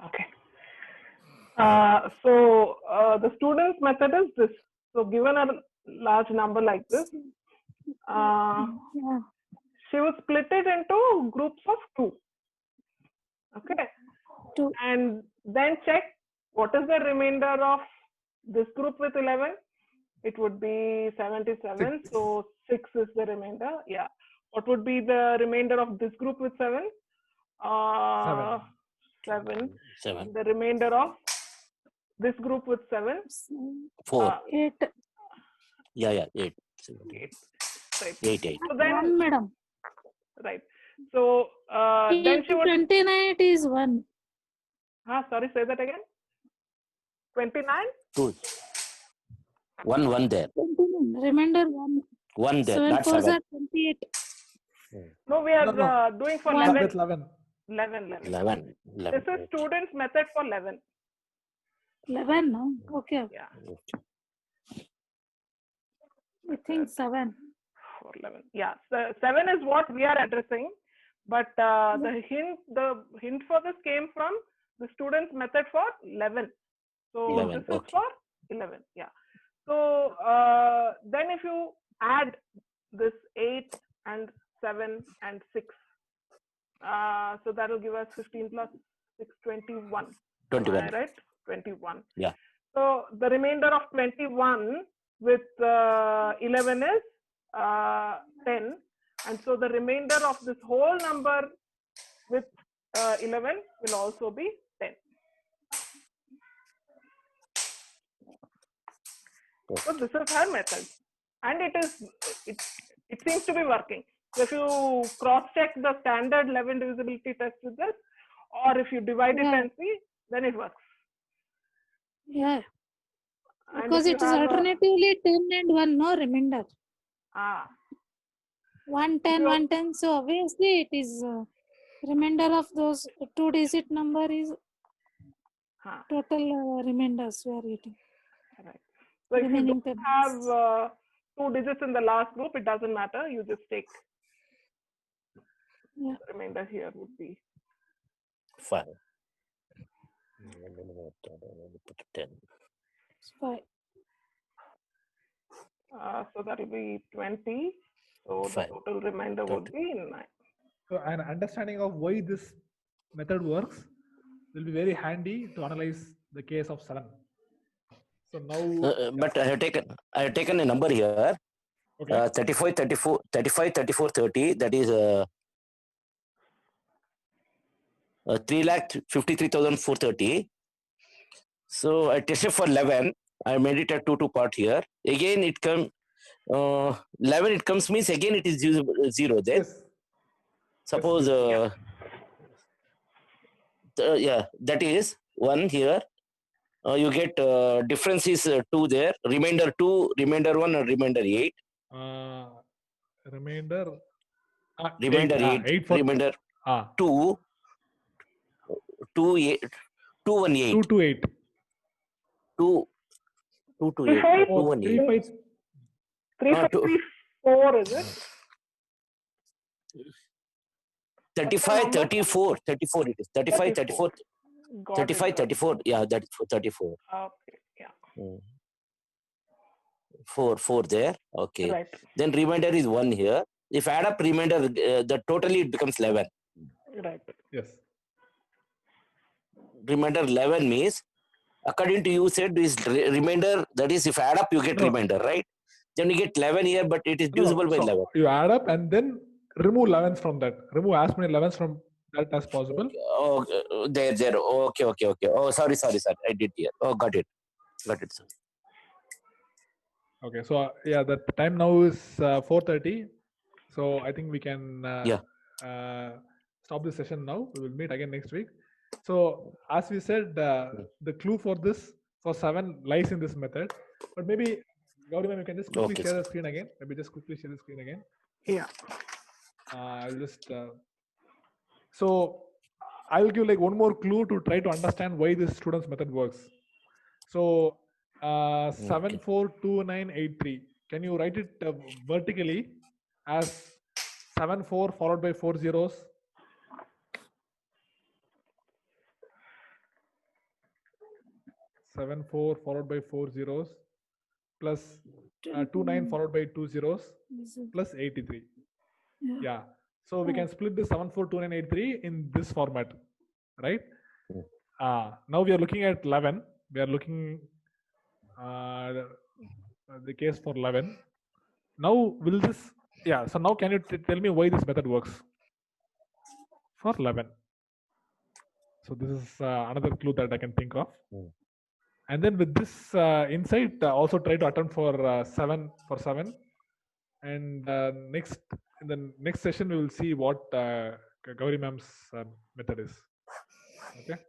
[SPEAKER 2] Okay. The student's method is this. So given a large number like this, she would split it into groups of 2. Okay.
[SPEAKER 6] 2.
[SPEAKER 2] And then check what is the remainder of this group with 11. It would be 77.
[SPEAKER 7] 6.
[SPEAKER 2] So 6 is the remainder. Yeah. What would be the remainder of this group with 7? 7.
[SPEAKER 3] 7.
[SPEAKER 2] The remainder of this group with 7?
[SPEAKER 3] 4.
[SPEAKER 6] 8.
[SPEAKER 3] Yeah, 8.
[SPEAKER 2] 8. Right.
[SPEAKER 3] 8.
[SPEAKER 2] So then,
[SPEAKER 6] 1, madam.
[SPEAKER 2] right. So then she would.
[SPEAKER 6] 29 it is 1.
[SPEAKER 2] Sorry, say that again. 29?
[SPEAKER 3] 2. 1 there.
[SPEAKER 6] 29. Remainder 1.
[SPEAKER 3] 1 there.
[SPEAKER 6] 7
[SPEAKER 3] That's
[SPEAKER 6] 4
[SPEAKER 3] 7.
[SPEAKER 6] are 28.
[SPEAKER 2] No, we are doing for 11.
[SPEAKER 7] That's 11.
[SPEAKER 2] 11.
[SPEAKER 3] 11.
[SPEAKER 2] This is student's method for 11.
[SPEAKER 6] 11, no? Okay.
[SPEAKER 2] Yeah.
[SPEAKER 6] I think 7.
[SPEAKER 2] For 11. Yeah. So 7 is what we are addressing, but the hint for this came from the student's method for 11. So
[SPEAKER 3] 11,
[SPEAKER 2] this is for 11. Yeah. So then if you add this 8 and 7 and 6, so that will give us 15 plus 6, 21.
[SPEAKER 3] 21.
[SPEAKER 2] Right? 21.
[SPEAKER 3] Yeah.
[SPEAKER 2] So the remainder of 21 with 11 is 10. And so the remainder of this whole number with 11 will also be 10. So this is her method. And it seems to be working. So if you cross-check the standard 11 divisibility test with this, or if you divide it and see, then it works.
[SPEAKER 6] Yeah.
[SPEAKER 2] And
[SPEAKER 6] Because it is alternatively 10 and 1, no remainder. 1 10, 1 10. So obviously it is remainder of those 2-digit number is total remainders we are getting.
[SPEAKER 2] Right. So if you don't have 2 digits in the last group, it doesn't matter. You just take the remainder here would be
[SPEAKER 3] 5. 10.
[SPEAKER 6] 5.
[SPEAKER 2] So that will be 20. So
[SPEAKER 3] 5.
[SPEAKER 2] the total remainder would be 9.
[SPEAKER 7] So an understanding of why this method works will be very handy to analyze the case of 7. So now,
[SPEAKER 3] but I have taken a number here.
[SPEAKER 7] Okay.
[SPEAKER 3] 35, 34, 30. That is 3,53,430. So I tested for 11. I made it a 2 part here. Again, it comes 11. It comes means again it is 0 there.
[SPEAKER 7] Yes.
[SPEAKER 3] Suppose that is 1 here. You get difference is 2 there. Remainder 2, remainder 1, and remainder 8.
[SPEAKER 7] Remainder
[SPEAKER 3] 8. Remainder 2. 2, 8. 2, 1, 8.
[SPEAKER 7] 2 to 8.
[SPEAKER 3] 2 to 8. 2, 1, 8.
[SPEAKER 2] 3, 5, 3, 4 is it?
[SPEAKER 3] 35, 34 it is. 35, 34. 35, 34. Yeah, that's 34.
[SPEAKER 2] Okay. Yeah.
[SPEAKER 3] 4 there. Okay.
[SPEAKER 2] Right.
[SPEAKER 3] Then remainder is 1 here. If add up remainder, the totally it becomes 11.
[SPEAKER 2] Right.
[SPEAKER 7] Yes.
[SPEAKER 3] Remainder 11 means, according to you said, is remainder, that is if add up you get remainder, right? Then you get 11 here, but it is divisible by 11.
[SPEAKER 7] You add up and then remove 11s from that. Remove as many 11s from that as possible.
[SPEAKER 3] Oh, there. Okay. Oh, sorry. I did here. Oh, got it, sir.
[SPEAKER 7] Okay, so the time now is 4:30. So I think we can stop the session now. We will meet again next week. So as we said, the clue for this for 7 lies in this method. But maybe Gauri ma'am, you can just quickly share the screen again. Yeah. I'll just so I will give like one more clue to try to understand why this student's method works. So 742983. Can you write it vertically as 74 followed by 4 zeros? 74 followed by 4 zeros plus 29 followed by 2 zeros plus 83. Yeah. So we can split the 742983 in this format, right? Now we are looking at 11. We are looking the case for 11. Now will this, yeah, so now can you tell me why this method works for 11? So this is another clue that I can think of. And then with this insight, also try to attempt for 7 for 7. And next, in the next session, we will see what Gauri ma'am's method is. Okay.